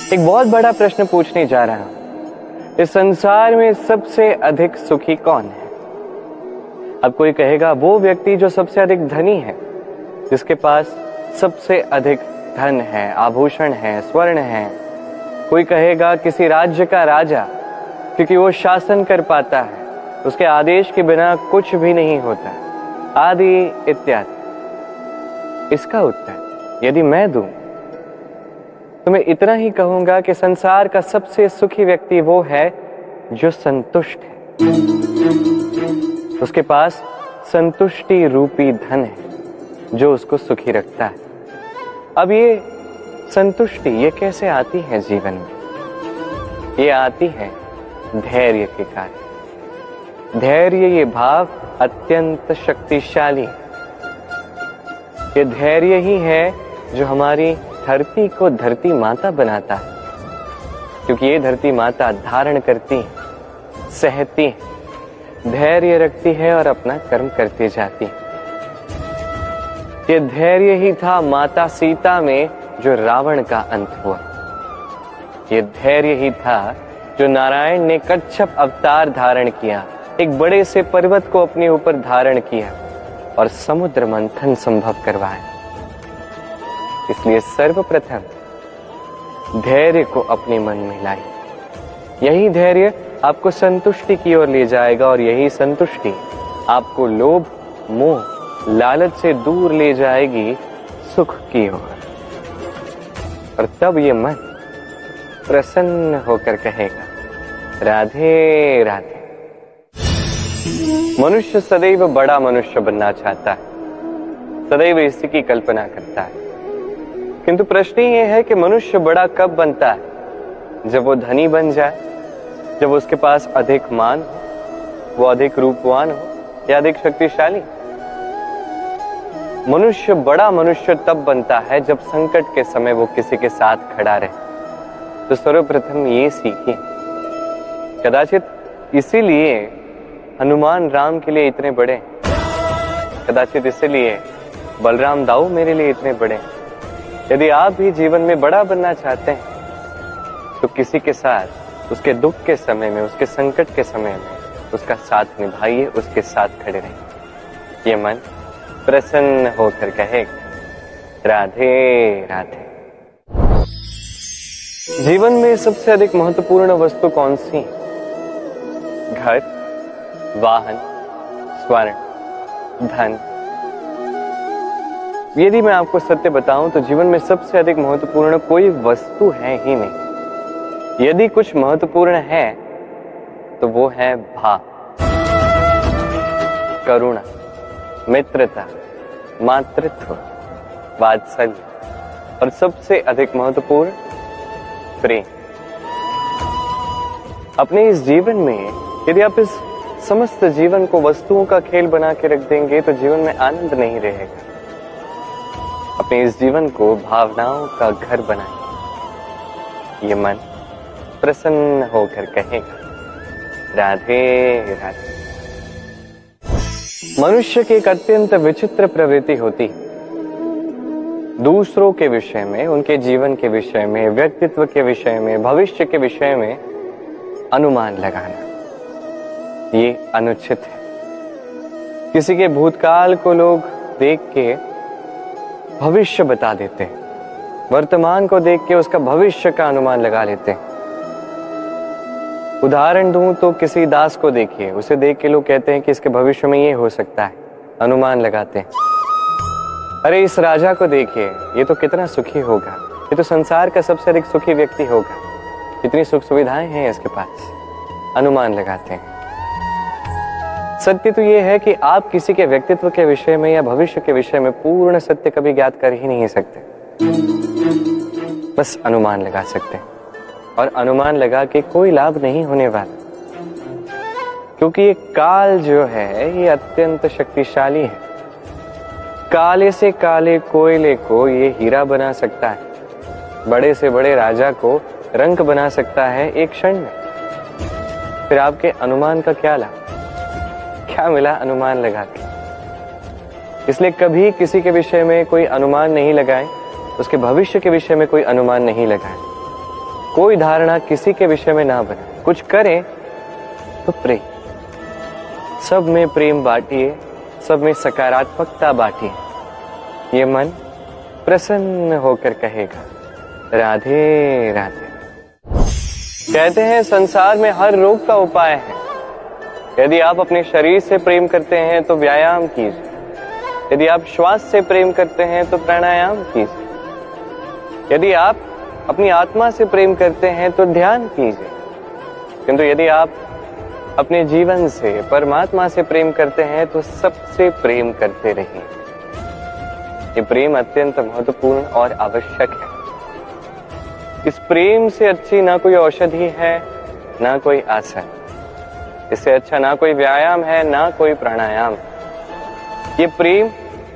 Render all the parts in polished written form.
एक बहुत बड़ा प्रश्न पूछने जा रहा हूं। इस संसार में सबसे अधिक सुखी कौन है? अब कोई कहेगा वो व्यक्ति जो सबसे अधिक धनी है, जिसके पास सबसे अधिक धन है, आभूषण है, स्वर्ण है। कोई कहेगा किसी राज्य का राजा, क्योंकि वो शासन कर पाता है, उसके आदेश के बिना कुछ भी नहीं होता, आदि इत्यादि। इसका उत्तर यदि मैं दूं तो मैं इतना ही कहूंगा कि संसार का सबसे सुखी व्यक्ति वो है जो संतुष्ट है। उसके पास संतुष्टि रूपी धन है जो उसको सुखी रखता है। अब ये संतुष्टि ये कैसे आती है जीवन में? ये आती है धैर्य के कारण। धैर्य ये भाव अत्यंत शक्तिशाली। ये धैर्य ही है जो हमारी धरती को धरती माता बनाता है, क्योंकि ये धरती माता धारण करती है, सहती है, धैर्य रखती है और अपना कर्म करती जाती है। ये धैर्य ही था माता सीता में जो रावण का अंत हुआ। ये धैर्य ही था जो नारायण ने कच्छप अवतार धारण किया, एक बड़े से पर्वत को अपने ऊपर धारण किया और समुद्र मंथन संभव करवाया। इसलिए सर्वप्रथम धैर्य को अपने मन में लाई। यही धैर्य आपको संतुष्टि की ओर ले जाएगा और यही संतुष्टि आपको लोभ, मोह, लालच से दूर ले जाएगी सुख की ओर। और तब ये मन प्रसन्न होकर कहेगा राधे राधे। मनुष्य सदैव बड़ा मनुष्य बनना चाहता है, सदैव इसी की कल्पना करता है। किंतु प्रश्न ये है कि मनुष्य बड़ा कब बनता है? जब वो धनी बन जाए, जब उसके पास अधिक मान हो, वो अधिक रूपवान हो या अधिक शक्तिशाली। मनुष्य बड़ा मनुष्य तब बनता है जब संकट के समय वो किसी के साथ खड़ा रहे। तो सर्वप्रथम ये सीखिए। कदाचित इसीलिए हनुमान राम के लिए इतने बड़े, कदाचित इसीलिए बलराम दाऊ मेरे लिए इतने बड़े। यदि आप भी जीवन में बड़ा बनना चाहते हैं तो किसी के साथ उसके दुख के समय में, उसके संकट के समय में उसका साथ निभाइए, उसके साथ खड़े रहिए। ये मन प्रसन्न होकर कहेगा राधे राधे। जीवन में सबसे अधिक महत्वपूर्ण वस्तु कौन सी? घर, वाहन, स्वर्ण, धन। यदि मैं आपको सत्य बताऊं तो जीवन में सबसे अधिक महत्वपूर्ण कोई वस्तु है ही नहीं। यदि कुछ महत्वपूर्ण है तो वो है भाव, करुणा, मित्रता, मातृत्व, वात्सल्य और सबसे अधिक महत्वपूर्ण प्रेम। अपने इस जीवन में यदि आप इस समस्त जीवन को वस्तुओं का खेल बना के रख देंगे तो जीवन में आनंद नहीं रहेगा। अपने इस जीवन को भावनाओं का घर बनाएं। ये मन प्रसन्न होकर कहेगा राधे राधे। मनुष्य की एक अत्यंत विचित्र प्रवृत्ति होती है दूसरों के विषय में, उनके जीवन के विषय में, व्यक्तित्व के विषय में, भविष्य के विषय में अनुमान लगाना। ये अनुचित है। किसी के भूतकाल को लोग देख के भविष्य बता देते हैं, वर्तमान को देख के उसका भविष्य का अनुमान लगा लेते हैं। उदाहरण दूं तो किसी दास को देखिए, उसे देख के लोग कहते हैं कि इसके भविष्य में ये हो सकता है, अनुमान लगाते हैं। अरे इस राजा को देखिए, ये तो कितना सुखी होगा, ये तो संसार का सबसे अधिक सुखी व्यक्ति होगा, कितनी सुख सुविधाएं हैं इसके पास, अनुमान लगाते हैं। सत्य तो ये है कि आप किसी के व्यक्तित्व के विषय में या भविष्य के विषय में पूर्ण सत्य कभी ज्ञात कर ही नहीं सकते, बस अनुमान लगा सकते हैं। और अनुमान लगा के कोई लाभ नहीं होने वाला, क्योंकि ये काल जो है ये अत्यंत शक्तिशाली है। काले से काले कोयले को ये हीरा बना सकता है, बड़े से बड़े राजा को रंक बना सकता है एक क्षण में। फिर आपके अनुमान का क्या लाभ, क्या मिला अनुमान लगा के? इसलिए कभी किसी के विषय में कोई अनुमान नहीं लगाएं, उसके भविष्य के विषय में कोई अनुमान नहीं लगाएं। कोई धारणा किसी के विषय में ना बने, कुछ करें तो प्रेम, सब में प्रेम बांटिए, सब में सकारात्मकता बांटिए। ये मन प्रसन्न होकर कहेगा राधे राधे। कहते हैं संसार में हर रोग का उपाय है। यदि आप अपने शरीर से प्रेम करते हैं तो व्यायाम कीजिए, यदि आप श्वास से प्रेम करते हैं तो प्राणायाम कीजिए, यदि आप अपनी आत्मा से प्रेम करते हैं तो ध्यान कीजिए, किंतु यदि आप अपने जीवन से, परमात्मा से प्रेम करते हैं तो सबसे प्रेम करते रहिए। ये प्रेम अत्यंत महत्वपूर्ण और आवश्यक है। इस प्रेम से अच्छी ना कोई औषधि है, ना कोई आसन, इससे अच्छा ना कोई व्यायाम है, ना कोई प्राणायाम। ये प्रेम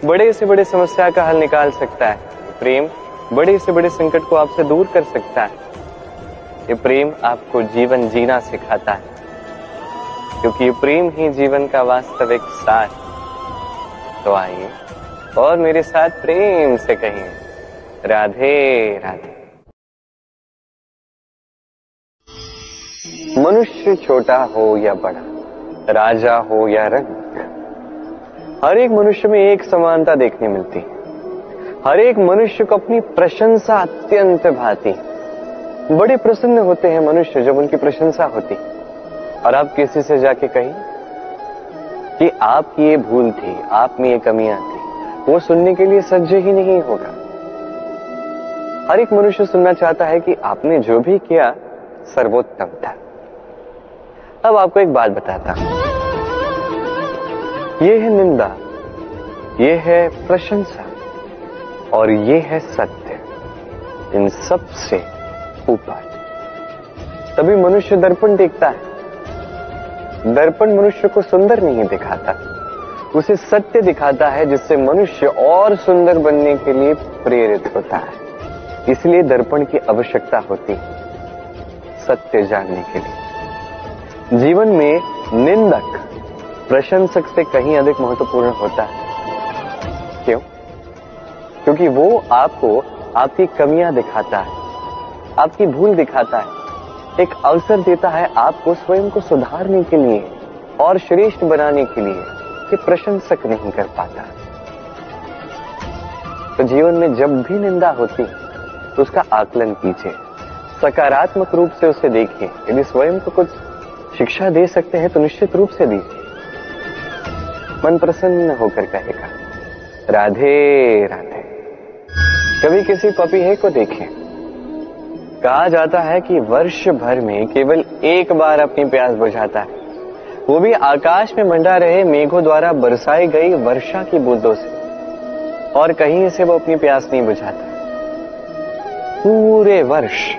बड़े से बड़े समस्या का हल निकाल सकता है। प्रेम बड़े से बड़े संकट को आपसे दूर कर सकता है। ये प्रेम आपको जीवन जीना सिखाता है, क्योंकि ये प्रेम ही जीवन का वास्तविक सार। तो आइए और मेरे साथ प्रेम से कहिए राधे राधे। मनुष्य छोटा हो या बड़ा, राजा हो या रंक, हर एक मनुष्य में एक समानता देखने मिलती है। हर एक मनुष्य को अपनी प्रशंसा अत्यंत भाती है। बड़े प्रसन्न होते हैं मनुष्य जब उनकी प्रशंसा होती। और आप किसी से जाके कहिए कि आपकी ये भूल थी, आप में ये कमियां थी, वो सुनने के लिए सज्ज ही नहीं होगा। हर एक मनुष्य सुनना चाहता है कि आपने जो भी किया सर्वोत्तम था। अब आपको एक बात बताता हूं, ये है निंदा, ये है प्रशंसा और ये है सत्य। इन सब से ऊपर तभी मनुष्य दर्पण देखता है। दर्पण मनुष्य को सुंदर नहीं दिखाता, उसे सत्य दिखाता है, जिससे मनुष्य और सुंदर बनने के लिए प्रेरित होता है। इसलिए दर्पण की आवश्यकता होती है सत्य जानने के लिए। जीवन में निंदक प्रशंसक से कहीं अधिक महत्वपूर्ण होता है। क्यों? क्योंकि वो आपको आपकी कमियां दिखाता है, आपकी भूल दिखाता है, एक अवसर देता है आपको स्वयं को सुधारने के लिए और श्रेष्ठ बनाने के लिए, कि प्रशंसक नहीं कर पाता। तो जीवन में जब भी निंदा होती है तो उसका आकलन कीजिए, सकारात्मक रूप से उसे देखिए। यदि स्वयं को कुछ शिक्षा दे सकते हैं तो निश्चित रूप से दीजिए। मन प्रसन्न होकर कहेगा राधे राधे। कभी किसी पपीहे को देखें, कहा जाता है कि वर्ष भर में केवल एक बार अपनी प्यास बुझाता है, वो भी आकाश में मंडरा रहे मेघों द्वारा बरसाई गई वर्षा की बूंदों से, और कहीं से वो अपनी प्यास नहीं बुझाता। पूरे वर्ष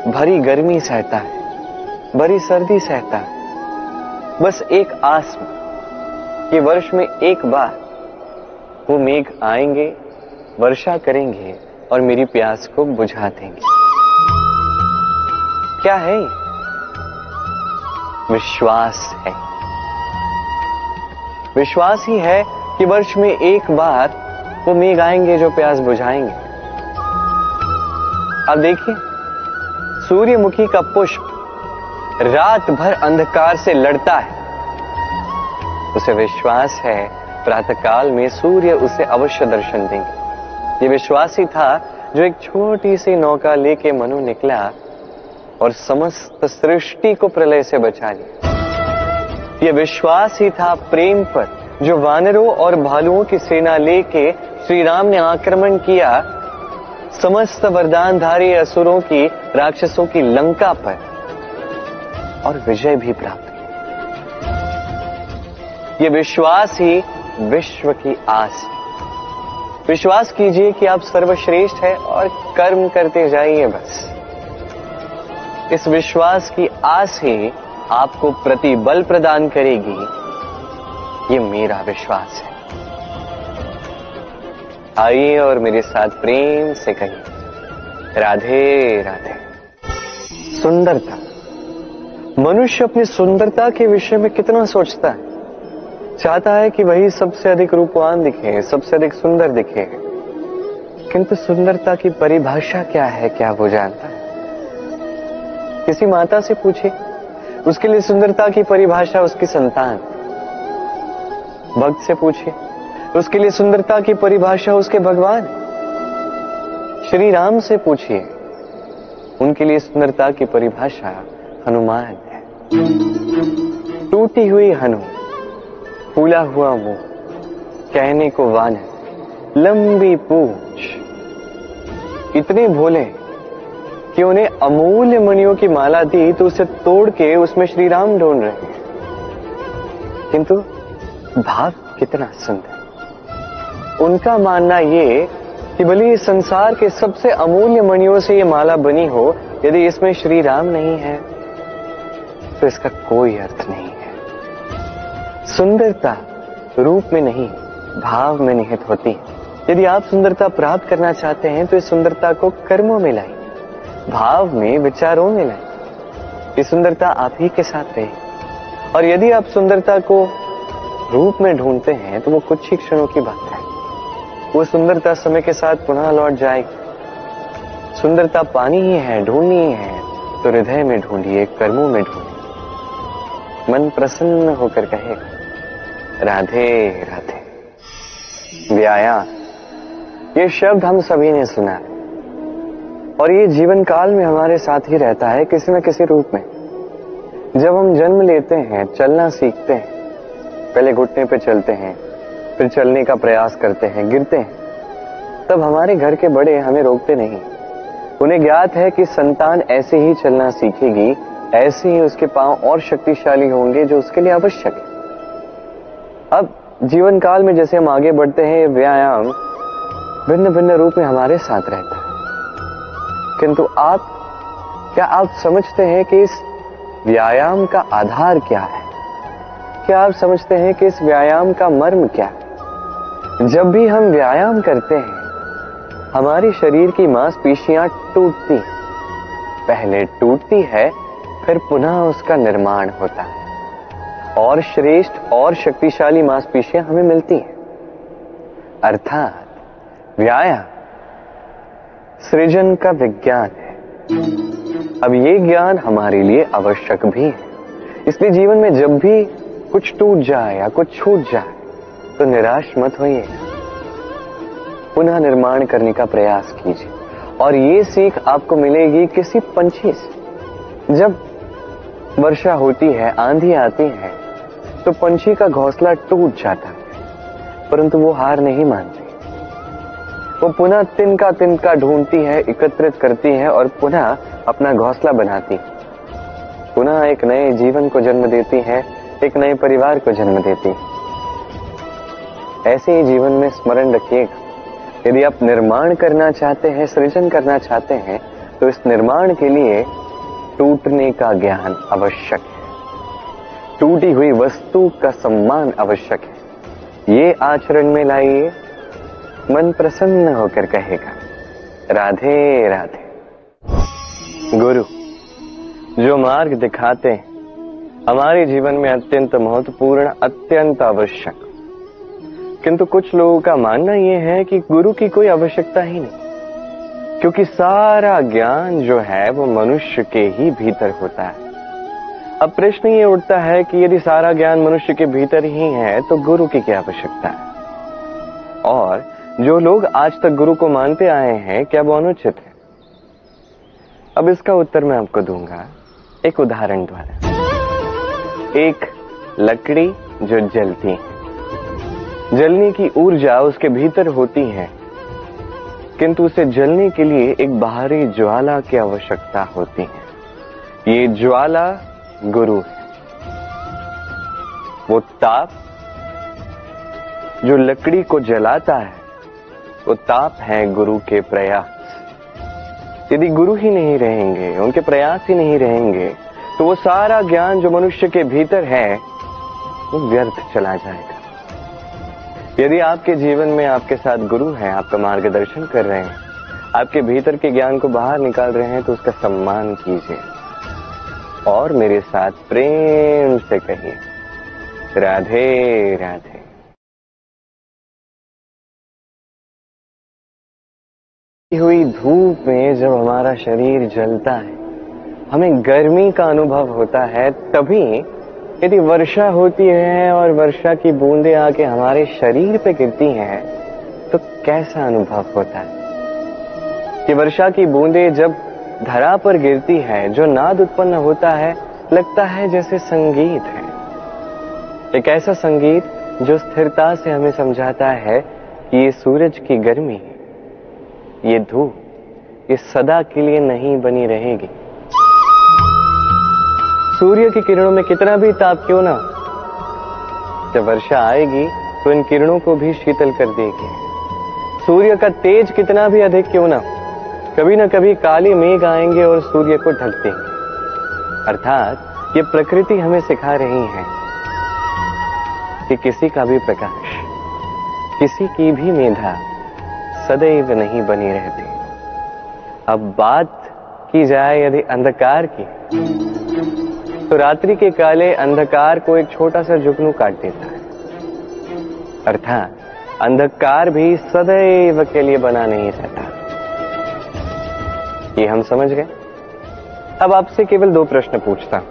भरी गर्मी सहता है, भरी सर्दी सहता है, बस एक आस में कि वर्ष में एक बार वो मेघ आएंगे, वर्षा करेंगे और मेरी प्यास को बुझा देंगे। क्या है? विश्वास है। विश्वास ही है कि वर्ष में एक बार वो मेघ आएंगे जो प्यास बुझाएंगे। अब देखिए, सूर्यमुखी का पुष्प रात भर अंधकार से लड़ता है, उसे विश्वास है प्रातःकाल में सूर्य उसे अवश्य दर्शन देंगे। ये विश्वास ही था जो एक छोटी सी नौका लेके मनु निकला और समस्त सृष्टि को प्रलय से बचा लिया। ये विश्वास ही था प्रेम पर जो वानरों और भालुओं की सेना लेके श्री राम ने आक्रमण किया समस्त वरदानधारी असुरों की, राक्षसों की लंका पर, और विजय भी प्राप्त की। ये विश्वास ही विश्व की आस है। विश्वास कीजिए कि आप सर्वश्रेष्ठ हैं और कर्म करते जाइए बस। इस विश्वास की आस ही आपको प्रतिबल प्रदान करेगी। ये मेरा विश्वास है। आइए और मेरे साथ प्रेम से कहिए राधे राधे। सुंदरता। मनुष्य अपनी सुंदरता के विषय में कितना सोचता है। चाहता है कि वही सबसे अधिक रूपवान दिखे, सबसे अधिक सुंदर दिखे, किंतु सुंदरता की परिभाषा क्या है, क्या वो जानता है? किसी माता से पूछिए, उसके लिए सुंदरता की परिभाषा उसकी संतान। भक्त से पूछिए, उसके लिए सुंदरता की परिभाषा उसके भगवान। श्री राम से पूछिए, उनके लिए सुंदरता की परिभाषा हनुमान है। टूटी हुई हनु, फूला हुआ मुंह, कहने को वानर, लंबी पूंछ, इतने भोले कि उन्हें अमूल्य मणियों की माला दी तो उसे तोड़ के उसमें श्री राम ढूंढ रहे हैं। किंतु भाव कितना सुंदर। उनका मानना ये कि भले इस संसार के सबसे अमूल्य मणियों से ये माला बनी हो, यदि इसमें श्री राम नहीं है तो इसका कोई अर्थ नहीं है। सुंदरता रूप में नहीं, भाव में निहित होती है। यदि आप सुंदरता प्राप्त करना चाहते हैं तो इस सुंदरता को कर्मों में लाइए, भाव में, विचारों में लाइए। ये सुंदरता आप ही के साथ रहे। और यदि आप सुंदरता को रूप में ढूंढते हैं तो वो कुछ ही क्षणों की बात है। वो सुंदरता समय के साथ पुनः लौट जाएगी। सुंदरता पानी ही है, ढूंढनी ही है तो हृदय में ढूंढिए, कर्मों में ढूंढिए। मन प्रसन्न होकर कहेगा, राधे राधे। व्यायाम, ये शब्द हम सभी ने सुना है और ये जीवन काल में हमारे साथ ही रहता है किसी न किसी रूप में। जब हम जन्म लेते हैं, चलना सीखते हैं, पहले घुटने पे चलते हैं, फिर चलने का प्रयास करते हैं, गिरते हैं, तब हमारे घर के बड़े हमें रोकते नहीं। उन्हें ज्ञात है कि संतान ऐसे ही चलना सीखेगी, ऐसे ही उसके पांव और शक्तिशाली होंगे जो उसके लिए आवश्यक है। अब जीवन काल में जैसे हम आगे बढ़ते हैं, ये व्यायाम भिन्न भिन्न रूप में हमारे साथ रहता है। किंतु क्या आप समझते हैं कि इस व्यायाम का आधार क्या है? क्या आप समझते हैं कि इस व्यायाम का मर्म क्या है? जब भी हम व्यायाम करते हैं, हमारी शरीर की मांसपेशियां टूटती, पहले टूटती है, फिर पुनः उसका निर्माण होता है और श्रेष्ठ और शक्तिशाली मांसपेशियां हमें मिलती हैं। अर्थात व्यायाम सृजन का विज्ञान है। अब ये ज्ञान हमारे लिए आवश्यक भी है। इसलिए जीवन में जब भी कुछ टूट जाए या कुछ छूट जाए तो निराश मत होइए, पुनः निर्माण करने का प्रयास कीजिए। और ये सीख आपको मिलेगी किसी पंछी से। जब वर्षा होती है, आंधी आती है, तो पंछी का घोंसला टूट जाता है, परंतु वो हार नहीं मानती। वो पुनः तिनका ढूंढती है, एकत्रित करती है और पुनः अपना घोंसला बनाती, पुनः एक नए जीवन को जन्म देती है, एक नए परिवार को जन्म देती। ऐसे ही जीवन में स्मरण रखिएगा, यदि आप निर्माण करना चाहते हैं, सृजन करना चाहते हैं, तो इस निर्माण के लिए टूटने का ज्ञान आवश्यक है। टूटी हुई वस्तु का सम्मान आवश्यक है। ये आचरण में लाइए, मन प्रसन्न होकर कहेगा, राधे राधे। गुरु जो मार्ग दिखाते हैं हमारे जीवन में अत्यंत महत्वपूर्ण, अत्यंत आवश्यक। किंतु कुछ लोगों का मानना यह है कि गुरु की कोई आवश्यकता ही नहीं, क्योंकि सारा ज्ञान जो है वो मनुष्य के ही भीतर होता है। अब प्रश्न ये उठता है कि यदि सारा ज्ञान मनुष्य के भीतर ही है तो गुरु की क्या आवश्यकता है? और जो लोग आज तक गुरु को मानते आए हैं, क्या वो अनुचित है? अब इसका उत्तर मैं आपको दूंगा एक उदाहरण द्वारा। एक लकड़ी जो जलती है, जलने की ऊर्जा उसके भीतर होती है, किंतु उसे जलने के लिए एक बाहरी ज्वाला की आवश्यकता होती है। ये ज्वाला गुरु है। वो ताप जो लकड़ी को जलाता है, वो ताप है गुरु के प्रयास। यदि गुरु ही नहीं रहेंगे, उनके प्रयास ही नहीं रहेंगे, तो वो सारा ज्ञान जो मनुष्य के भीतर है वो व्यर्थ चला जाएगा। यदि आपके जीवन में आपके साथ गुरु हैं, आपका मार्गदर्शन कर रहे हैं, आपके भीतर के ज्ञान को बाहर निकाल रहे हैं, तो उसका सम्मान कीजिए और मेरे साथ प्रेम से कहिए, राधे राधे। हुई धूप में जब हमारा शरीर जलता है, हमें गर्मी का अनुभव होता है, तभी यदि वर्षा होती है और वर्षा की बूंदें आके हमारे शरीर पे गिरती हैं तो कैसा अनुभव होता है। कि वर्षा की बूंदें जब धरा पर गिरती है, जो नाद उत्पन्न होता है, लगता है जैसे संगीत है। एक ऐसा संगीत जो स्थिरता से हमें समझाता है कि ये सूरज की गर्मी, ये धूप, ये सदा के लिए नहीं बनी रहेगी। सूर्य की किरणों में कितना भी ताप क्यों ना, जब वर्षा आएगी तो इन किरणों को भी शीतल कर देगी। सूर्य का तेज कितना भी अधिक क्यों ना, कभी ना कभी काले मेघ आएंगे और सूर्य को ढक देंगे। अर्थात ये प्रकृति हमें सिखा रही है कि किसी का भी प्रकाश, किसी की भी मेधा सदैव नहीं बनी रहती। अब बात की जाए यदि अंधकार की, तो रात्रि के काले अंधकार को एक छोटा सा जुगनू काट देता है। अर्थात अंधकार भी सदैव के लिए बना नहीं रहता। ये हम समझ गए। अब आपसे केवल 2 प्रश्न पूछता हूं।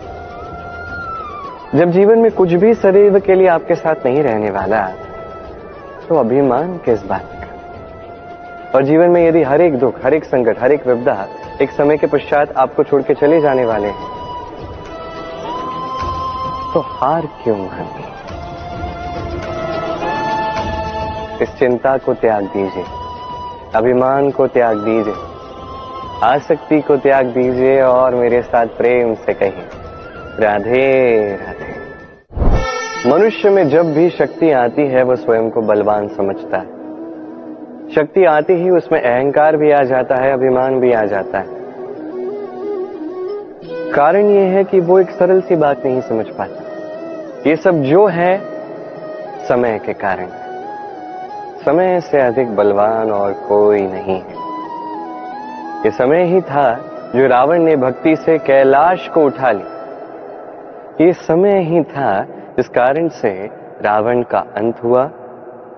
जब जीवन में कुछ भी सदैव के लिए आपके साथ नहीं रहने वाला, तो अभिमान किस बात का? और जीवन में यदि हर एक दुख, हर एक संकट, हर एक विपदा एक समय के पश्चात आपको छोड़ के चले जाने वाले हैं, तो हार क्यों माननी? इस चिंता को त्याग दीजिए, अभिमान को त्याग दीजिए, आसक्ति को त्याग दीजिए और मेरे साथ प्रेम से कहिए, राधे राधे। मनुष्य में जब भी शक्ति आती है वो स्वयं को बलवान समझता है। शक्ति आती ही उसमें अहंकार भी आ जाता है, अभिमान भी आ जाता है। कारण ये है कि वो एक सरल सी बात नहीं समझ पाता। ये सब जो है समय के कारण। समय से अधिक बलवान और कोई नहीं है। ये समय ही था जो रावण ने भक्ति से कैलाश को उठा ली। ये समय ही था जिस कारण से रावण का अंत हुआ,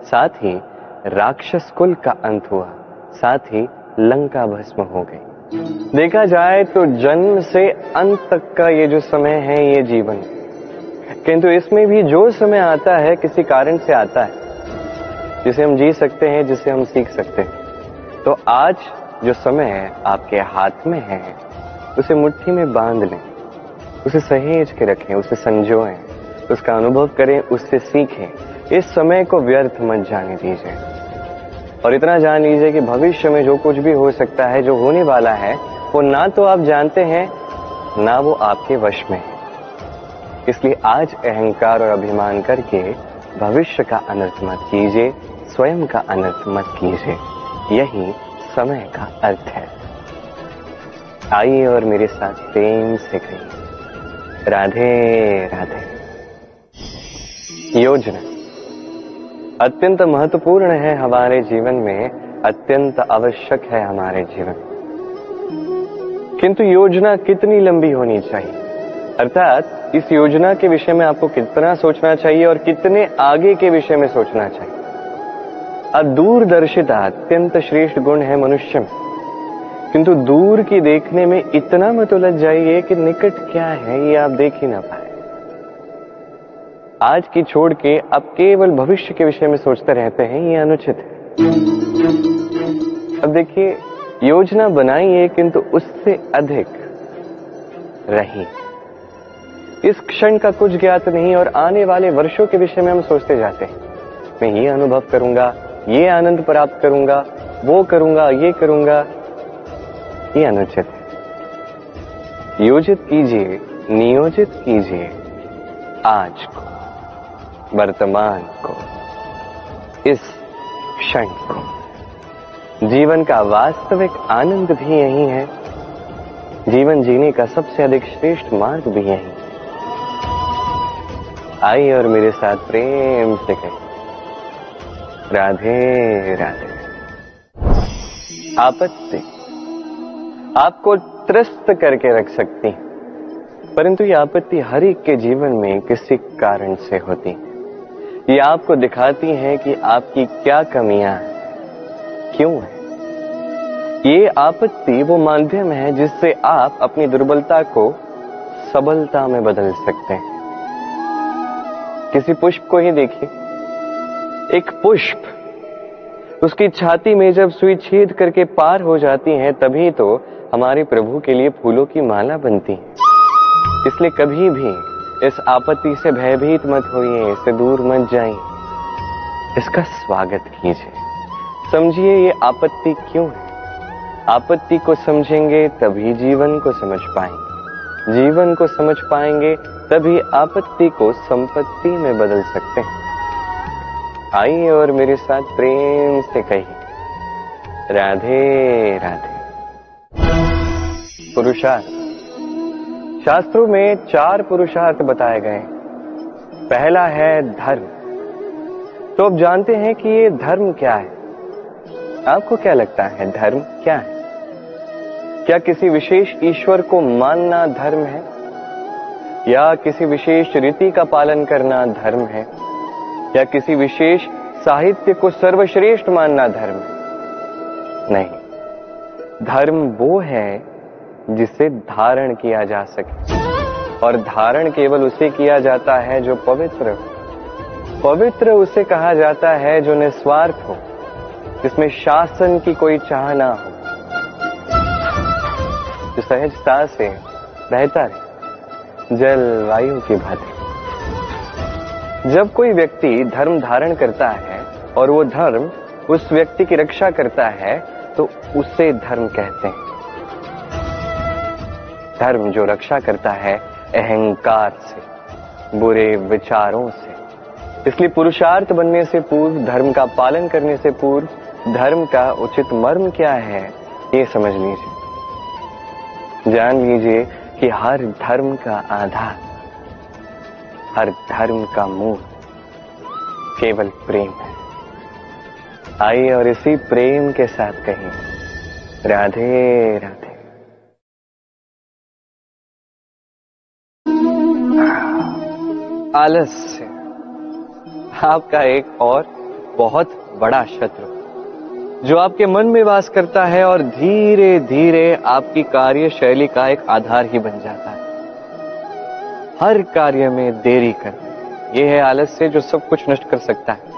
साथ ही राक्षस कुल का अंत हुआ, साथ ही लंका भस्म हो गई। देखा जाए तो जन्म से अंत तक का ये जो समय है ये जीवन, किंतु इसमें भी जो समय आता है किसी कारण से आता है, जिसे हम जी सकते हैं, जिसे हम सीख सकते हैं। तो आज जो समय आपके हाथ में है उसे मुट्ठी में बांध लें, उसे सहेज के रखें, उसे संजोएं, उसका अनुभव करें, उससे सीखें। इस समय को व्यर्थ मत जाने दीजिए। और इतना जान लीजिए कि भविष्य में जो कुछ भी हो सकता है, जो होने वाला है, वो ना तो आप जानते हैं, ना वो आपके वश में है। इसलिए आज अहंकार और अभिमान करके भविष्य का अनर्थ मत कीजिए, स्वयं का अनर्थ मत कीजिए। यही समय का अर्थ है। आइए और मेरे साथ प्रेम से कहिए, राधे राधे। योजना अत्यंत महत्वपूर्ण है हमारे जीवन में, अत्यंत आवश्यक है हमारे जीवन। किंतु योजना कितनी लंबी होनी चाहिए, अर्थात इस योजना के विषय में आपको कितना सोचना चाहिए और कितने आगे के विषय में सोचना चाहिए। अब दूरदर्शिता अत्यंत श्रेष्ठ गुण है मनुष्य में, किंतु दूर की देखने में इतना मत उलझ जाइए कि निकट क्या है ये आप देख ही ना पाए। आज की छोड़ के अब केवल भविष्य के विषय में सोचते रहते हैं, ये अनुचित है। अब देखिए, योजना बनाइए किंतु उससे अधिक रहिए। इस क्षण का कुछ ज्ञात नहीं और आने वाले वर्षों के विषय में हम सोचते जाते हैं। मैं ये अनुभव करूंगा, ये आनंद प्राप्त करूंगा, वो करूंगा, ये करूंगा, ये अनुचित है। योजित कीजिए, नियोजित कीजिए आज को, वर्तमान को, इस क्षण को। जीवन का वास्तविक आनंद भी यही है, जीवन जीने का सबसे अधिक श्रेष्ठ मार्ग भी यही। आइए और मेरे साथ प्रेम से कहें, राधे राधे। आपत्ति आपको त्रस्त करके रख सकती है, परंतु ये आपत्ति हर एक के जीवन में किसी कारण से होती है। ये आपको दिखाती है कि आपकी क्या कमियां हैं, क्यों है। ये आपत्ति वो माध्यम है जिससे आप अपनी दुर्बलता को सबलता में बदल सकते हैं। किसी पुष्प को ही देखिए, एक पुष्प उसकी छाती में जब सुई छेद करके पार हो जाती है तभी तो हमारे प्रभु के लिए फूलों की माला बनती है। इसलिए कभी भी इस आपत्ति से भयभीत मत होइए, इससे दूर मत जाइए, इसका स्वागत कीजिए। समझिए ये आपत्ति क्यों है। आपत्ति को समझेंगे तभी जीवन को समझ पाएंगे, जीवन को समझ पाएंगे तभी आपत्ति को संपत्ति में बदल सकते हैं। आइए और मेरे साथ प्रेम से कहिए, राधे राधे। पुरुषार्थ। शास्त्रों में 4 पुरुषार्थ बताए गए। पहला है धर्म। तो अब जानते हैं कि ये धर्म क्या है। आपको क्या लगता है धर्म क्या है? क्या किसी विशेष ईश्वर को मानना धर्म है, या किसी विशेष रीति का पालन करना धर्म है, या किसी विशेष साहित्य को सर्वश्रेष्ठ मानना धर्म है? नहीं, धर्म वो है जिसे धारण किया जा सके, और धारण केवल उसे किया जाता है जो पवित्र हो। पवित्र उसे कहा जाता है जो निस्वार्थ हो, जिसमें शासन की कोई चाह ना हो, जो सहजता से बहता रहे, जलवायु की भांति। जब कोई व्यक्ति धर्म धारण करता है और वो धर्म उस व्यक्ति की रक्षा करता है तो उसे धर्म कहते हैं। धर्म जो रक्षा करता है अहंकार से, बुरे विचारों से। इसलिए पुरुषार्थ बनने से पूर्व, धर्म का पालन करने से पूर्व, धर्म का उचित मर्म क्या है ये समझ लीजिए। जान लीजिए कि हर धर्म का आधार, हर धर्म का मूल केवल प्रेम है। आइए और इसी प्रेम के साथ कहें, राधे राधे। आलस्य आपका एक और बहुत बड़ा शत्रु, जो आपके मन में वास करता है और धीरे धीरे आपकी कार्यशैली का एक आधार ही बन जाता है। हर कार्य में देरी करना, यह है आलस्य जो सब कुछ नष्ट कर सकता है।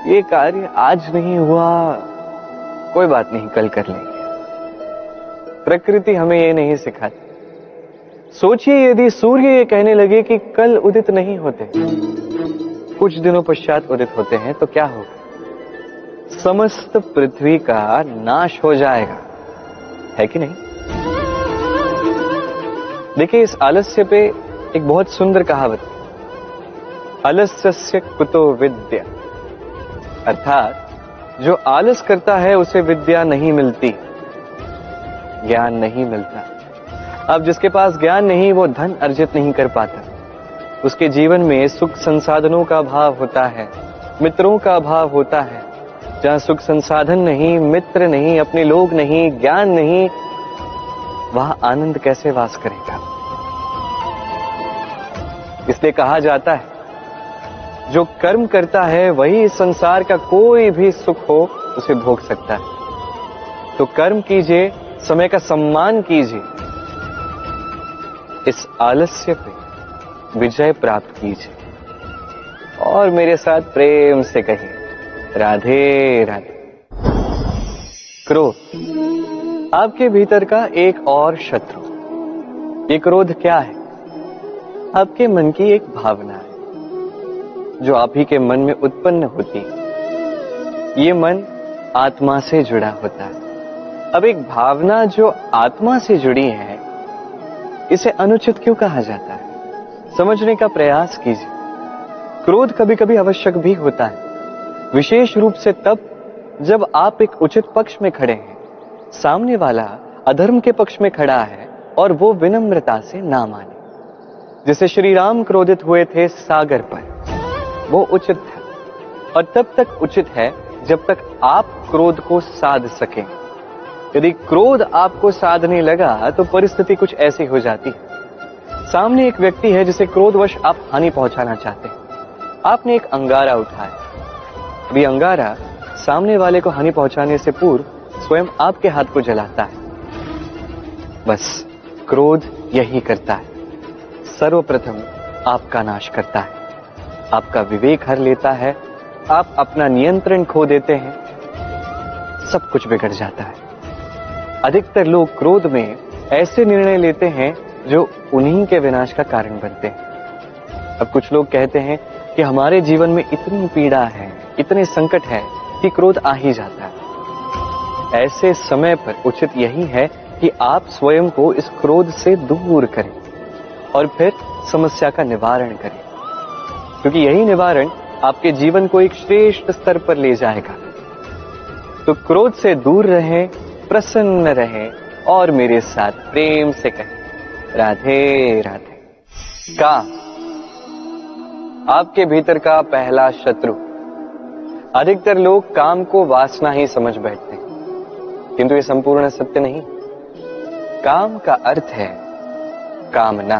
ये कार्य आज नहीं हुआ, कोई बात नहीं, कल कर लेंगे। प्रकृति हमें ये नहीं सिखाती। सोचिए यदि सूर्य ये कहने लगे कि कल उदित नहीं होते, कुछ दिनों पश्चात उदित होते हैं, तो क्या होगा? समस्त पृथ्वी का नाश हो जाएगा, है कि नहीं? देखिए इस आलस्य पे एक बहुत सुंदर कहावत है, आलस्यस्य कुतो विद्या। अर्थात जो आलस करता है उसे विद्या नहीं मिलती, ज्ञान नहीं मिलता। अब जिसके पास ज्ञान नहीं वो धन अर्जित नहीं कर पाता, उसके जीवन में सुख संसाधनों का अभाव होता है, मित्रों का अभाव होता है। जहां सुख संसाधन नहीं, मित्र नहीं, अपने लोग नहीं, ज्ञान नहीं, वहां आनंद कैसे वास करेगा? इसलिए कहा जाता है जो कर्म करता है वही संसार का कोई भी सुख हो उसे भोग सकता है। तो कर्म कीजिए, समय का सम्मान कीजिए, इस आलस्य पे विजय प्राप्त कीजिए। और मेरे साथ प्रेम से कहिए, राधे राधे। क्रोध आपके भीतर का एक और शत्रु। ये क्रोध क्या है? आपके मन की एक भावना है जो आप ही के मन में उत्पन्न होती है। ये मन आत्मा से जुड़ा होता है। अब एक भावना जो आत्मा से जुड़ी है, इसे अनुचित क्यों कहा जाता है? समझने का प्रयास कीजिए। क्रोध कभी कभी आवश्यक भी होता है, विशेष रूप से तब जब आप एक उचित पक्ष में खड़े हैं, सामने वाला अधर्म के पक्ष में खड़ा है और वो विनम्रता से ना माने। जैसे श्री राम क्रोधित हुए थे सागर पर, वो उचित था, और तब तक उचित है जब तक आप क्रोध को साध सकें। यदि क्रोध आपको साधने लगा तो परिस्थिति कुछ ऐसी हो जाती है। सामने एक व्यक्ति है जिसे क्रोधवश आप हानि पहुंचाना चाहते हैं। आपने एक अंगारा उठाया। अभी अंगारा सामने वाले को हानि पहुंचाने से पूर्व स्वयं आपके हाथ को जलाता है। बस क्रोध यही करता है, सर्वप्रथम आपका नाश करता है, आपका विवेक हर लेता है, आप अपना नियंत्रण खो देते हैं, सब कुछ बिगड़ जाता है। अधिकतर लोग क्रोध में ऐसे निर्णय लेते हैं जो उन्हीं के विनाश का कारण बनते हैं। अब कुछ लोग कहते हैं कि हमारे जीवन में इतनी पीड़ा है, इतने संकट है कि क्रोध आ ही जाता है। ऐसे समय पर उचित यही है कि आप स्वयं को इस क्रोध से दूर करें और फिर समस्या का निवारण करें, क्योंकि यही निवारण आपके जीवन को एक श्रेष्ठ स्तर पर ले जाएगा। तो क्रोध से दूर रहें, प्रसन्न रहें और मेरे साथ प्रेम से कहें राधे राधे। काम आपके भीतर का पहला शत्रु। अधिकतर लोग काम को वासना ही समझ बैठते हैं, किंतु ये संपूर्ण सत्य नहीं। काम का अर्थ है कामना।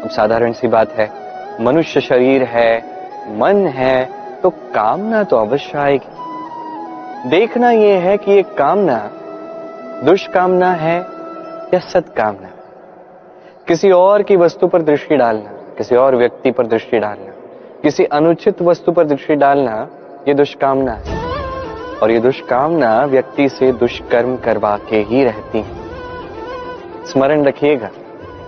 अब साधारण सी बात है, मनुष्य शरीर है, मन है, तो कामना तो अवश्य आएगी। देखना यह है कि ये कामना दुष्कामना है या सत्कामना। किसी और की वस्तु पर दृष्टि डालना, किसी और व्यक्ति पर दृष्टि डालना, किसी अनुचित वस्तु पर दृष्टि डालना, ये दुष्कामना है। और ये दुष्कामना व्यक्ति से दुष्कर्म करवा के ही रहती है। स्मरण रखिएगा,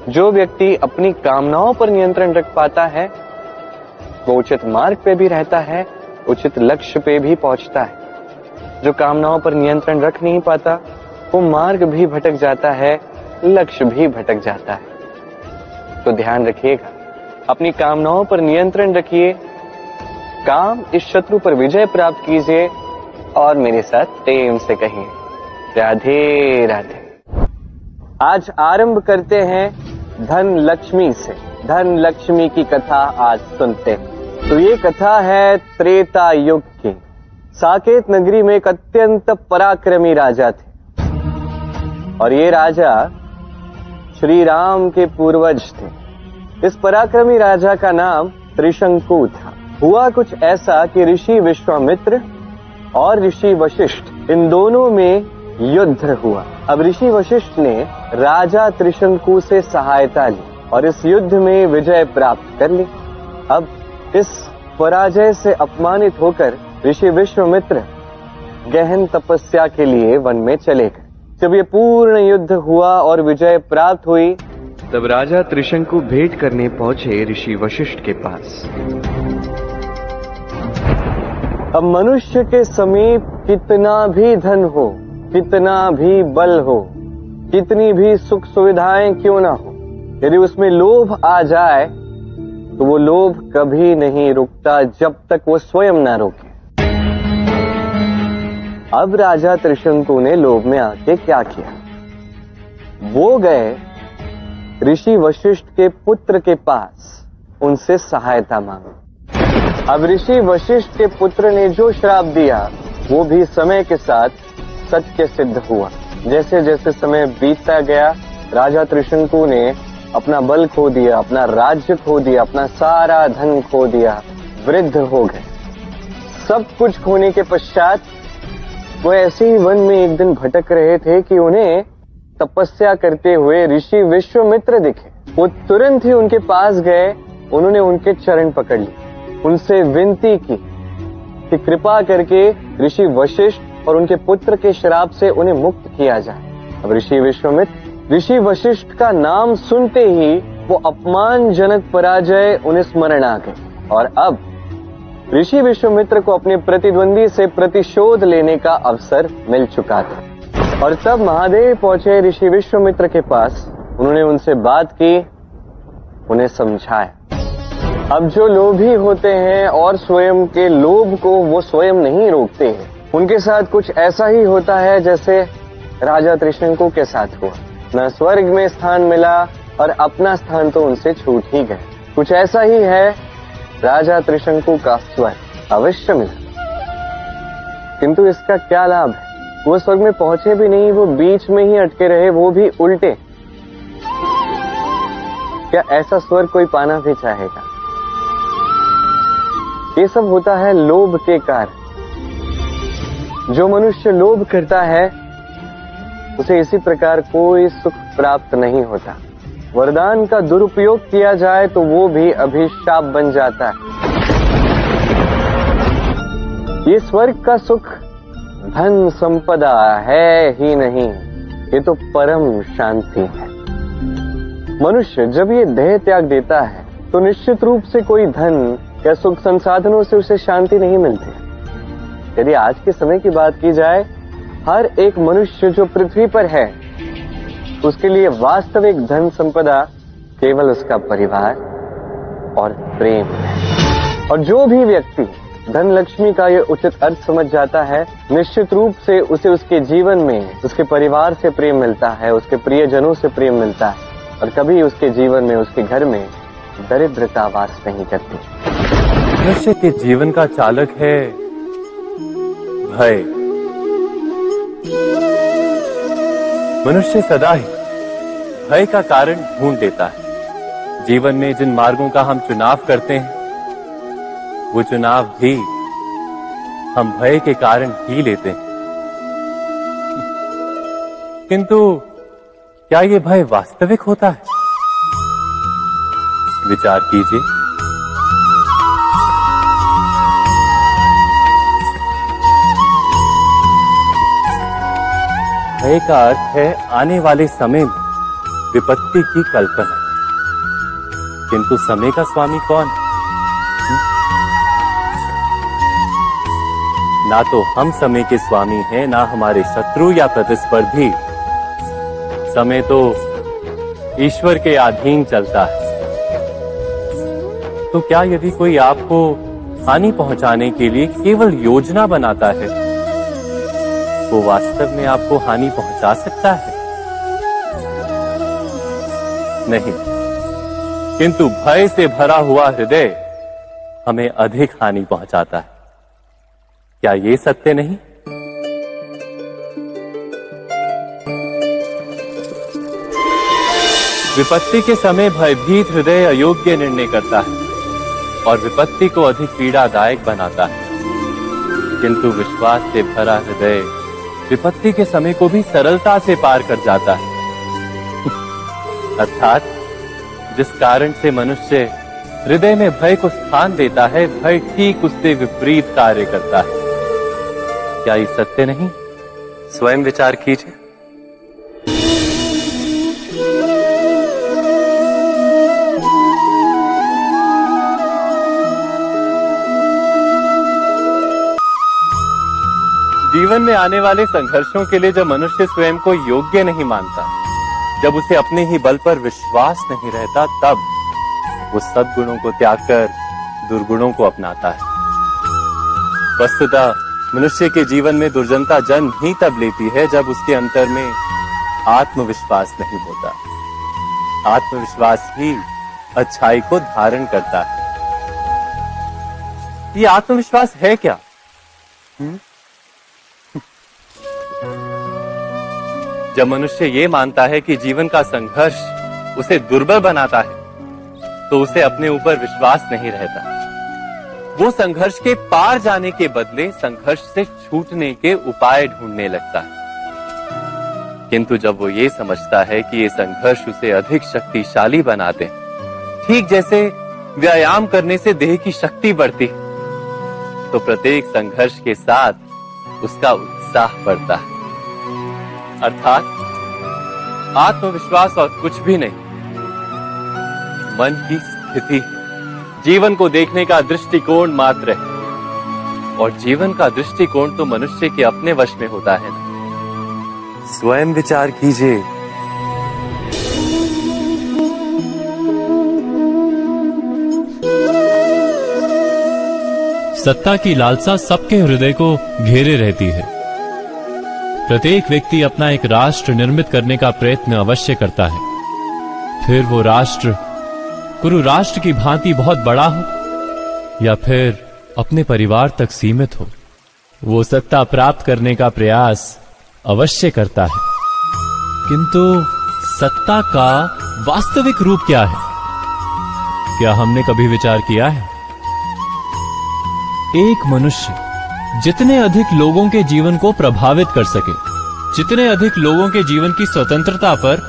जो व्यक्ति अपनी कामनाओं पर नियंत्रण रख पाता है वो उचित मार्ग पे भी रहता है, उचित लक्ष्य पे भी पहुंचता है। जो कामनाओं पर नियंत्रण रख नहीं पाता वो मार्ग भी भटक जाता है, लक्ष्य भी भटक जाता है। तो ध्यान रखिएगा, अपनी कामनाओं पर नियंत्रण रखिए, काम इस शत्रु पर विजय प्राप्त कीजिए और मेरे साथ प्रेम से कहिए राधे राधे। आज आरंभ करते हैं धन लक्ष्मी से। धन लक्ष्मी की कथा आज सुनते हैं। तो ये कथा है त्रेता युग की। साकेत नगरी में एक अत्यंत पराक्रमी राजा थे और ये राजा श्री राम के पूर्वज थे। इस पराक्रमी राजा का नाम त्रिशंकु था। हुआ कुछ ऐसा कि ऋषि विश्वामित्र और ऋषि वशिष्ठ, इन दोनों में युद्ध हुआ। अब ऋषि वशिष्ठ ने राजा त्रिशंकु से सहायता ली और इस युद्ध में विजय प्राप्त कर ली। अब इस पराजय से अपमानित होकर ऋषि विश्वामित्र गहन तपस्या के लिए वन में चले गए। जब ये पूर्ण युद्ध हुआ और विजय प्राप्त हुई, तब राजा त्रिशंकु भेंट करने पहुंचे ऋषि वशिष्ठ के पास। अब मनुष्य के समीप कितना भी धन हो, कितना भी बल हो, कितनी भी सुख सुविधाएं क्यों ना हो, यदि उसमें लोभ आ जाए तो वो लोभ कभी नहीं रुकता जब तक वो स्वयं ना रोके। अब राजा त्रिशंकु ने लोभ में आके क्या किया, वो गए ऋषि वशिष्ठ के पुत्र के पास, उनसे सहायता मांगी। अब ऋषि वशिष्ठ के पुत्र ने जो श्राप दिया वो भी समय के साथ सत्य सिद्ध हुआ। जैसे जैसे समय बीतता गया, राजा त्रिशंकु ने अपना बल खो दिया, अपना राज्य खो दिया, अपना सारा धन खो दिया, वृद्ध हो गए। सब कुछ खोने के पश्चात वो ऐसे ही वन में एक दिन भटक रहे थे कि उन्हें तपस्या करते हुए ऋषि विश्वामित्र दिखे। वो तुरंत ही उनके पास गए, उन्होंने उनके चरण पकड़ लिए, उनसे विनती की कि कृपा करके ऋषि वशिष्ठ और उनके पुत्र के श्राप से उन्हें मुक्त किया जाए। अब ऋषि विश्वामित्र ऋषि वशिष्ठ का नाम सुनते ही वो अपमानजनक पराजय उन्हें स्मरण आ गई और अब ऋषि विश्वामित्र को अपने प्रतिद्वंदी से प्रतिशोध लेने का अवसर मिल चुका था। और तब महादेव पहुंचे ऋषि विश्वामित्र के पास, उन्होंने उनसे बात की, उन्हें समझाया। अब जो लोभी होते हैं और स्वयं के लोभ को वो स्वयं नहीं रोकते हैं, उनके साथ कुछ ऐसा ही होता है जैसे राजा त्रिशंकु के साथ हुआ। न स्वर्ग में स्थान मिला और अपना स्थान तो उनसे छूट ही गए। कुछ ऐसा ही है, राजा त्रिशंकु का स्वर्ग अवश्य मिला, किंतु इसका क्या लाभ है, वो स्वर्ग में पहुंचे भी नहीं, वो बीच में ही अटके रहे, वो भी उल्टे। क्या ऐसा स्वर्ग कोई पाना भी चाहेगा? ये सब होता है लोभ के कारण। जो मनुष्य लोभ करता है उसे इसी प्रकार कोई सुख प्राप्त नहीं होता। वरदान का दुरुपयोग किया जाए तो वो भी अभिशाप बन जाता है। ये स्वर्ग का सुख धन संपदा है ही नहीं, ये तो परम शांति है। मनुष्य जब ये देह त्याग देता है तो निश्चित रूप से कोई धन या सुख संसाधनों से उसे शांति नहीं मिलती। यदि आज के समय की बात की जाए, हर एक मनुष्य जो पृथ्वी पर है उसके लिए वास्तविक धन संपदा केवल उसका परिवार और प्रेम है। और जो भी व्यक्ति धन लक्ष्मी का ये उचित अर्थ समझ जाता है, निश्चित रूप से उसे उसके जीवन में उसके परिवार से प्रेम मिलता है, उसके प्रियजनों से प्रेम मिलता है, और कभी उसके जीवन में उसके घर में दरिद्रता वास नहीं करती। मनुष्य के जीवन का चालक है भय। मनुष्य सदा ही भय का कारण ढूंढ लेता है। जीवन में जिन मार्गों का हम चुनाव करते हैं वो चुनाव भी हम भय के कारण ही लेते हैं। किंतु क्या ये भय वास्तविक होता है? विचार कीजिए। भय का अर्थ है आने वाले समय में विपत्ति की कल्पना। किंतु समय का स्वामी कौन? ना तो हम समय के स्वामी हैं, ना हमारे शत्रु या प्रतिस्पर्धी। समय तो ईश्वर के अधीन चलता है। तो क्या यदि कोई आपको हानि पहुंचाने के लिए केवल योजना बनाता है, वो वास्तव में आपको हानि पहुंचा सकता है? नहीं। किंतु भय से भरा हुआ हृदय हमें अधिक हानि पहुंचाता है। क्या ये सत्य नहीं? विपत्ति के समय भयभीत हृदय अयोग्य निर्णय करता है और विपत्ति को अधिक पीड़ादायक बनाता है। किंतु विश्वास से भरा हृदय विपत्ति के समय को भी सरलता से पार कर जाता है। अर्थात जिस कारण से मनुष्य हृदय में भय को स्थान देता है, भय ठीक उससे विपरीत कार्य करता है। क्या ये सत्य नहीं? स्वयं विचार कीजिए। जीवन में आने वाले संघर्षों के लिए जब मनुष्य स्वयं को योग्य नहीं मानता, जब उसे अपने ही बल पर विश्वास नहीं रहता, तब वो सद्गुणों को त्याग कर दुर्गुणों को अपनाता है। वस्तुतः मनुष्य के जीवन में दुर्जनता जन्म ही तब लेती है जब उसके अंतर में आत्मविश्वास नहीं होता। आत्मविश्वास ही अच्छाई को धारण करता है। ये आत्मविश्वास है क्या? जब मनुष्य ये मानता है कि जीवन का संघर्ष उसे दुर्बल बनाता है, तो उसे अपने ऊपर विश्वास नहीं रहता। वो संघर्ष के पार जाने के बदले संघर्ष से छूटने के उपाय ढूंढने लगता है। किंतु जब वो ये समझता है कि ये संघर्ष उसे अधिक शक्तिशाली बनाते हैं, ठीक जैसे व्यायाम करने से देह की शक्ति बढ़ती है, तो प्रत्येक संघर्ष के साथ उसका उत्साह बढ़ता है। अर्थात आत्मविश्वास और कुछ भी नहीं, मन की स्थिति, जीवन को देखने का दृष्टिकोण मात्र है। और जीवन का दृष्टिकोण तो मनुष्य के अपने वश में होता है ना। स्वयं विचार कीजिए। सत्ता की लालसा सबके हृदय को घेरे रहती है। प्रत्येक व्यक्ति अपना एक राष्ट्र निर्मित करने का प्रयत्न अवश्य करता है। फिर वो राष्ट्र कुरु राष्ट्र की भांति बहुत बड़ा हो या फिर अपने परिवार तक सीमित हो, वो सत्ता प्राप्त करने का प्रयास अवश्य करता है। किंतु सत्ता का वास्तविक रूप क्या है? क्या हमने कभी विचार किया है? एक मनुष्य जितने अधिक लोगों के जीवन को प्रभावित कर सके, जितने अधिक लोगों के जीवन की स्वतंत्रता पर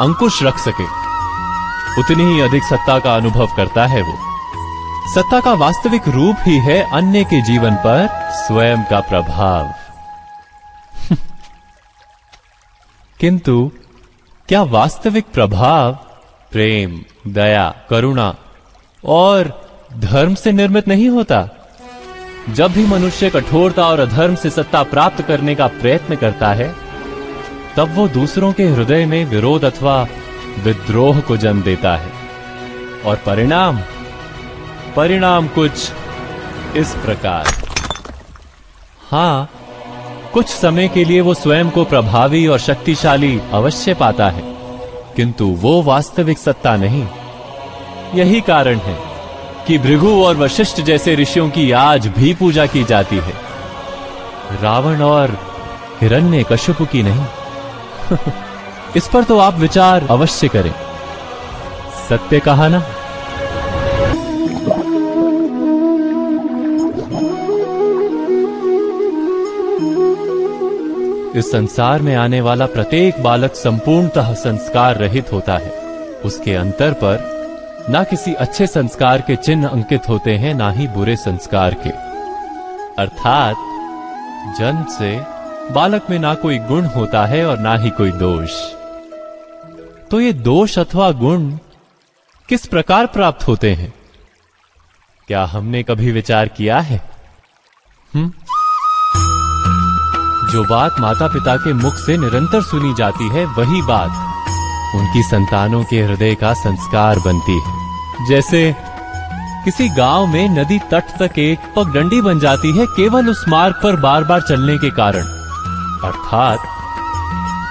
अंकुश रख सके, उतनी ही अधिक सत्ता का अनुभव करता है वो। सत्ता का वास्तविक रूप ही है अन्य के जीवन पर स्वयं का प्रभाव। किंतु क्या वास्तविक प्रभाव प्रेम, दया, करुणा और धर्म से निर्मित नहीं होता? जब भी मनुष्य कठोरता और अधर्म से सत्ता प्राप्त करने का प्रयत्न करता है, तब वो दूसरों के हृदय में विरोध अथवा विद्रोह को जन्म देता है। और परिणाम कुछ इस प्रकार। हां, कुछ समय के लिए वो स्वयं को प्रभावी और शक्तिशाली अवश्य पाता है, किंतु वो वास्तविक सत्ता नहीं। यही कारण है कि भृगु और वशिष्ठ जैसे ऋषियों की आज भी पूजा की जाती है, रावण और हिरण्यकश्यप की नहीं। इस पर तो आप विचार अवश्य करें। सत्य कहा ना? इस संसार में आने वाला प्रत्येक बालक संपूर्णतः संस्कार रहित होता है। उसके अंतर पर ना किसी अच्छे संस्कार के चिन्ह अंकित होते हैं, ना ही बुरे संस्कार के। अर्थात जन्म से बालक में ना कोई गुण होता है और ना ही कोई दोष। तो ये दोष अथवा गुण किस प्रकार प्राप्त होते हैं? क्या हमने कभी विचार किया है? जो बात माता पिता के मुख से निरंतर सुनी जाती है, वही बात उनकी संतानों के हृदय का संस्कार बनती है। जैसे किसी गांव में नदी तट तक एक पगडंडी बन जाती है केवल उस मार्ग पर बार बार चलने के कारण। अर्थात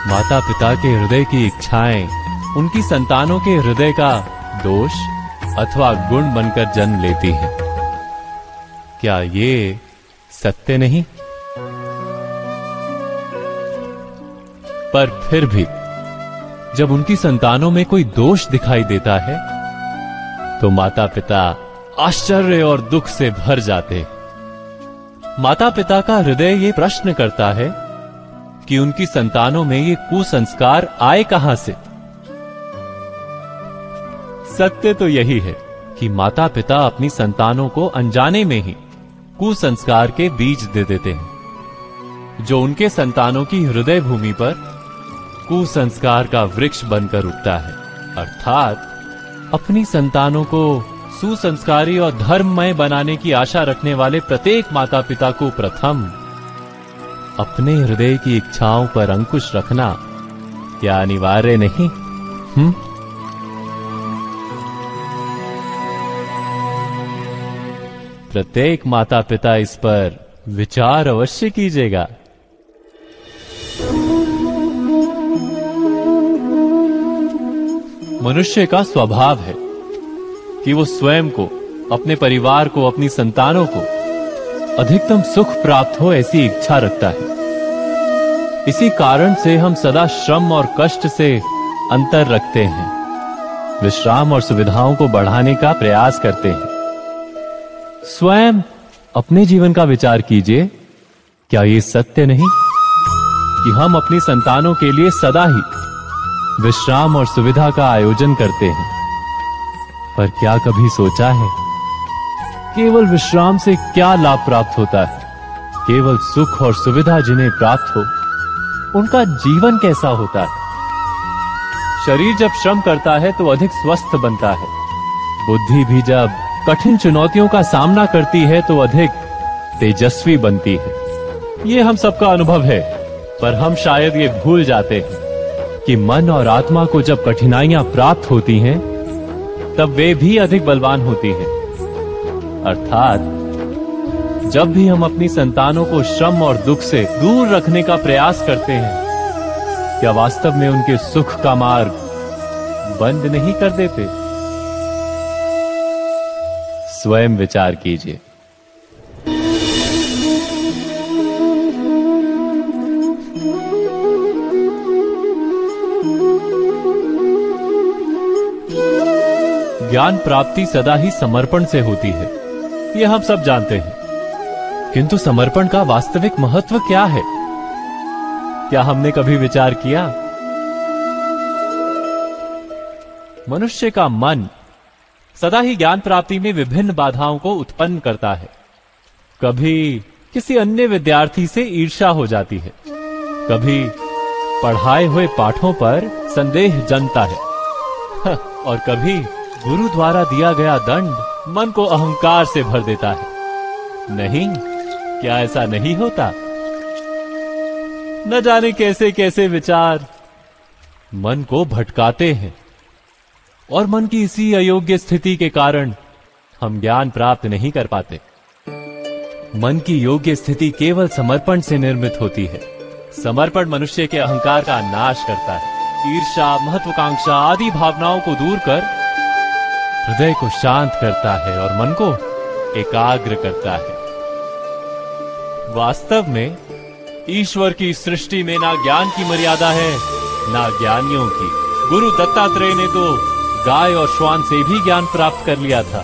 माता पिता के हृदय की इच्छाएं उनकी संतानों के हृदय का दोष अथवा गुण बनकर जन्म लेती हैं। क्या ये सत्य नहीं? पर फिर भी जब उनकी संतानों में कोई दोष दिखाई देता है, तो माता पिता आश्चर्य और दुख से भर जाते। माता पिता का हृदय ये प्रश्न करता है कि उनकी संतानों में ये कुसंस्कार आए कहां से? सत्य तो यही है कि माता पिता अपनी संतानों को अनजाने में ही कुसंस्कार के बीज दे देते हैं, जो उनके संतानों की हृदय भूमि पर कुसंस्कार का वृक्ष बनकर उगता है। अर्थात अपनी संतानों को सुसंस्कारी और धर्ममय बनाने की आशा रखने वाले प्रत्येक माता पिता को प्रथम अपने हृदय की इच्छाओं पर अंकुश रखना क्या अनिवार्य नहीं? प्रत्येक माता पिता इस पर विचार अवश्य कीजिएगा। मनुष्य का स्वभाव है कि वो स्वयं को, अपने परिवार को, अपनी संतानों को अधिकतम सुख प्राप्त हो ऐसी इच्छा रखता है। इसी कारण से हम सदा श्रम और कष्ट से अंतर रखते हैं, विश्राम और सुविधाओं को बढ़ाने का प्रयास करते हैं। स्वयं अपने जीवन का विचार कीजिए। क्या ये सत्य नहीं कि हम अपनी संतानों के लिए सदा ही विश्राम और सुविधा का आयोजन करते हैं? पर क्या कभी सोचा है केवल विश्राम से क्या लाभ प्राप्त होता है? केवल सुख और सुविधा जिन्हें प्राप्त हो, उनका जीवन कैसा होता है? शरीर जब श्रम करता है तो अधिक स्वस्थ बनता है। बुद्धि भी जब कठिन चुनौतियों का सामना करती है तो अधिक तेजस्वी बनती है। ये हम सबका अनुभव है, पर हम शायद ये भूल जाते हैं कि मन और आत्मा को जब कठिनाइयां प्राप्त होती हैं, तब वे भी अधिक बलवान होती हैं। अर्थात जब भी हम अपनी संतानों को श्रम और दुख से दूर रखने का प्रयास करते हैं, क्या वास्तव में उनके सुख का मार्ग बंद नहीं कर देते? स्वयं विचार कीजिए। ज्ञान प्राप्ति सदा ही समर्पण से होती है, यह हम सब जानते हैं। किंतु समर्पण का वास्तविक महत्व क्या है? क्या हमने कभी विचार किया? मनुष्य का मन सदा ही ज्ञान प्राप्ति में विभिन्न बाधाओं को उत्पन्न करता है। कभी किसी अन्य विद्यार्थी से ईर्ष्या हो जाती है, कभी पढ़ाए हुए पाठों पर संदेह जन्मता है और कभी गुरु द्वारा दिया गया दंड मन को अहंकार से भर देता है। नहीं, क्या ऐसा नहीं होता? न जाने कैसे कैसे विचार मन को भटकाते हैं और मन की इसी अयोग्य स्थिति के कारण हम ज्ञान प्राप्त नहीं कर पाते। मन की योग्य स्थिति केवल समर्पण से निर्मित होती है। समर्पण मनुष्य के अहंकार का नाश करता है, ईर्ष्या, महत्वाकांक्षा आदि भावनाओं को दूर कर हृदय को शांत करता है और मन को एकाग्र करता है। वास्तव में ईश्वर की सृष्टि में ना ज्ञान की मर्यादा है, ना ज्ञानियों की। गुरु दत्तात्रेय ने तो गाय और श्वान से भी ज्ञान प्राप्त कर लिया था।